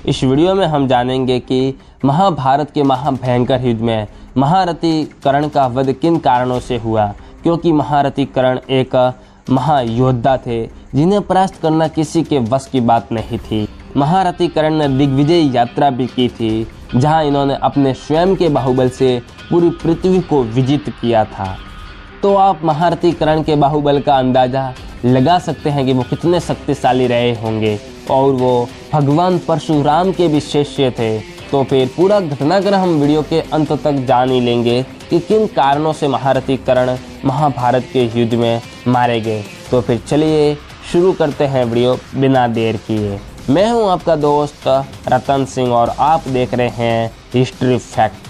इस वीडियो में हम जानेंगे कि महाभारत के महाभयंकर युद्ध में महारथी कर्ण का वध किन कारणों से हुआ, क्योंकि महारथी कर्ण एक महायोद्धा थे जिन्हें परास्त करना किसी के वश की बात नहीं थी। महारथी कर्ण ने दिग्विजय यात्रा भी की थी, जहां इन्होंने अपने स्वयं के बाहुबल से पूरी पृथ्वी को विजित किया था। तो आप महारथी कर्ण के बाहुबल का अंदाजा लगा सकते हैं कि वो कितने शक्तिशाली रहे होंगे, और वो भगवान परशुराम के भी शिष्य थे। तो फिर पूरा घटनाक्रम हम वीडियो के अंत तक जान ही लेंगे कि किन कारणों से महारथी कर्ण महाभारत के युद्ध में मारे गए। तो फिर चलिए शुरू करते हैं वीडियो बिना देर किए। मैं हूं आपका दोस्त रतन सिंह और आप देख रहे हैं हिस्ट्री फैक्ट।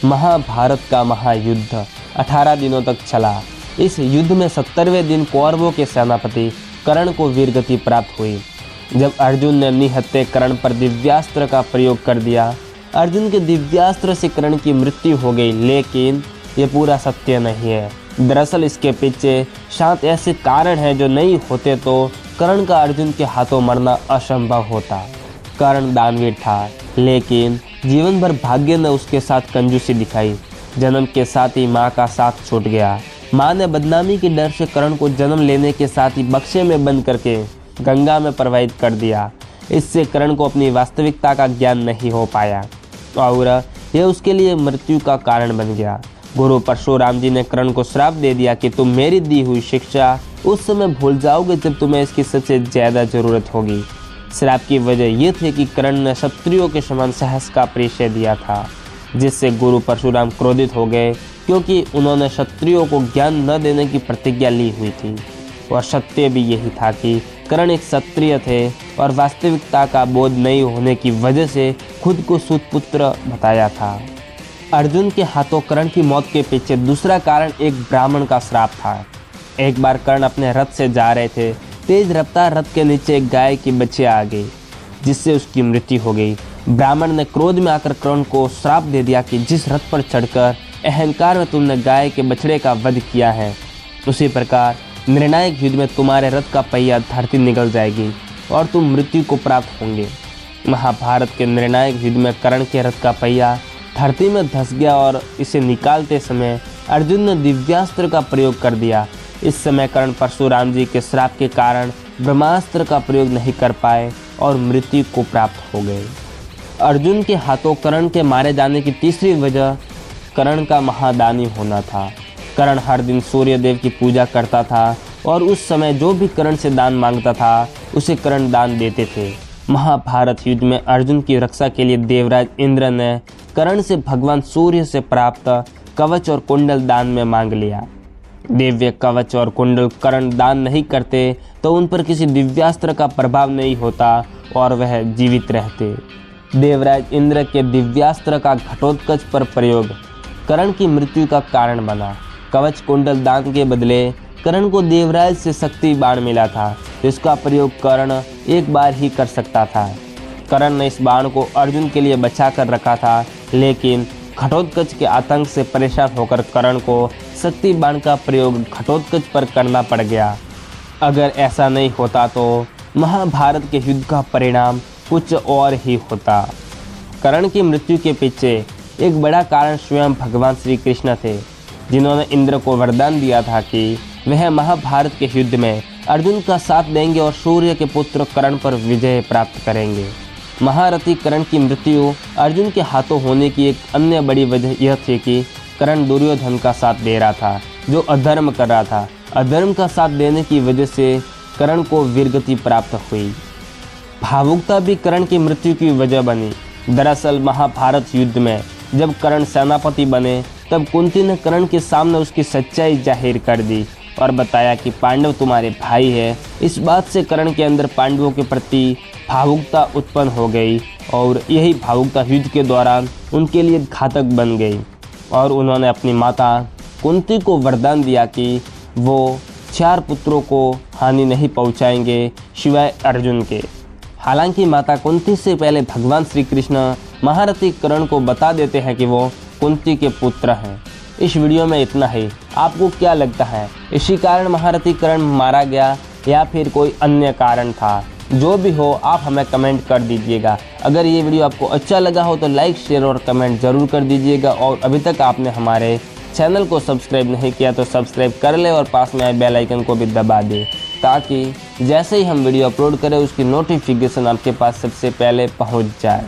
महाभारत का महायुद्ध 18 दिनों तक चला। इस युद्ध में 70वें दिन कौरवों के सेनापति कर्ण को वीरगति प्राप्त हुई। जब अर्जुन ने निहत्थे कर्ण पर दिव्यास्त्र का प्रयोग कर दिया, अर्जुन के दिव्यास्त्र से कर्ण की मृत्यु हो गई, लेकिन ये पूरा सत्य नहीं है। दरअसल इसके पीछे शायद ऐसे कारण हैं जो नहीं होते तो कर्ण का अर्जुन के हाथों मरना असंभव होता। कर्ण दानवीर था, लेकिन जीवन भर भाग्य ने उसके साथ कंजूसी दिखाई। जन्म के साथ ही माँ का साथ छूट गया। माँ ने बदनामी के डर से कर्ण को जन्म लेने के साथ ही बक्से में बंद करके गंगा में प्रवाहित कर दिया। इससे कर्ण को अपनी वास्तविकता का ज्ञान नहीं हो पाया और यह उसके लिए मृत्यु का कारण बन गया। गुरु परशुराम जी ने कर्ण को श्राप दे दिया कि तुम मेरी दी हुई शिक्षा उस समय भूल जाओगे जब तुम्हें इसकी सबसे ज़्यादा ज़रूरत होगी। श्राप की वजह यह थी कि कर्ण ने क्षत्रियों के समान साहस का परिचय दिया था, जिससे गुरु परशुराम क्रोधित हो गए, क्योंकि उन्होंने क्षत्रियों को ज्ञान न देने की प्रतिज्ञा ली हुई थी। और सत्य भी यही था कि कर्ण एक क्षत्रिय थे और वास्तविकता का बोध नहीं होने की वजह से खुद को सूतपुत्र बताया था। अर्जुन के हाथों कर्ण की मौत के पीछे दूसरा कारण एक ब्राह्मण का श्राप था। एक बार कर्ण अपने रथ से जा रहे थे, तेज रफ्तार रथ के नीचे एक गाय की बच्चियां आ गई, जिससे उसकी मृत्यु हो गई। ब्राह्मण ने क्रोध में आकर कर्ण को श्राप दे दिया कि जिस रथ पर चढ़कर अहंकार में तुमने गाय के बछड़े का वध किया है, उसी प्रकार निर्णायक युद्ध में तुम्हारे रथ का पहिया धरती निकल जाएगी और तुम मृत्यु को प्राप्त होंगे। महाभारत के निर्णायक युद्ध में कर्ण के रथ का पहिया धरती में धंस गया और इसे निकालते समय अर्जुन ने दिव्यास्त्र का प्रयोग कर दिया। इस समय कर्ण परशुराम जी के श्राप के कारण ब्रह्मास्त्र का प्रयोग नहीं कर पाए और मृत्यु को प्राप्त हो गए। अर्जुन के हाथों कर्ण के मारे जाने की तीसरी वजह कर्ण का महादानी होना था। कर्ण हर दिन सूर्य देव की पूजा करता था और उस समय जो भी कर्ण से दान मांगता था उसे कर्ण दान देते थे। महाभारत युद्ध में अर्जुन की रक्षा के लिए देवराज इंद्र ने कर्ण से भगवान सूर्य से प्राप्त कवच और कुंडल दान में मांग लिया। दिव्य कवच और कुंडल कर्ण दान नहीं करते तो उन पर किसी दिव्यास्त्र का प्रभाव नहीं होता और वह जीवित रहते। देवराज इंद्र के दिव्यास्त्र का घटोत्कच पर प्रयोग कर्ण की मृत्यु का कारण बना। कवच कुंडल दान के बदले कर्ण को देवराज से शक्ति बाण मिला था, जिसका प्रयोग कर्ण एक बार ही कर सकता था। कर्ण ने इस बाण को अर्जुन के लिए बचा कर रखा था, लेकिन घटोत्कच के आतंक से परेशान होकर कर्ण को शक्ति बाण का प्रयोग घटोत्कच पर करना पड़ गया। अगर ऐसा नहीं होता तो महाभारत के युद्ध का परिणाम कुछ और ही होता। कर्ण की मृत्यु के पीछे एक बड़ा कारण स्वयं भगवान श्री कृष्ण थे, जिन्होंने इंद्र को वरदान दिया था कि वह महाभारत के युद्ध में अर्जुन का साथ देंगे और सूर्य के पुत्र कर्ण पर विजय प्राप्त करेंगे। महारथी कर्ण की मृत्यु अर्जुन के हाथों होने की एक अन्य बड़ी वजह यह थी कि कर्ण दुर्योधन का साथ दे रहा था, जो अधर्म कर रहा था। अधर्म का साथ देने की वजह से कर्ण को वीरगति प्राप्त हुई। भावुकता भी कर्ण की मृत्यु की वजह बनी। दरअसल महाभारत युद्ध में जब कर्ण सेनापति बने, तब कुंती ने कर्ण के सामने उसकी सच्चाई जाहिर कर दी और बताया कि पांडव तुम्हारे भाई है। इस बात से कर्ण के अंदर पांडवों के प्रति भावुकता उत्पन्न हो गई और यही भावुकता युद्ध के दौरान उनके लिए घातक बन गई और उन्होंने अपनी माता कुंती को वरदान दिया कि वो 4 पुत्रों को हानि नहीं पहुंचाएंगे सिवाय अर्जुन के। हालांकि माता कुंती से पहले भगवान श्री कृष्ण महारथी कर्ण को बता देते हैं कि वो कुंती के पुत्र हैं। इस वीडियो में इतना ही। आपको क्या लगता है, इसी कारण महारथी कर्ण मारा गया या फिर कोई अन्य कारण था? जो भी हो आप हमें कमेंट कर दीजिएगा। अगर ये वीडियो आपको अच्छा लगा हो तो लाइक, शेयर और कमेंट ज़रूर कर दीजिएगा। और अभी तक आपने हमारे चैनल को सब्सक्राइब नहीं किया तो सब्सक्राइब कर ले और पास में आए बेल आइकन को भी दबा दे, ताकि जैसे ही हम वीडियो अपलोड करें उसकी नोटिफिकेशन आपके पास सबसे पहले पहुंच जाए।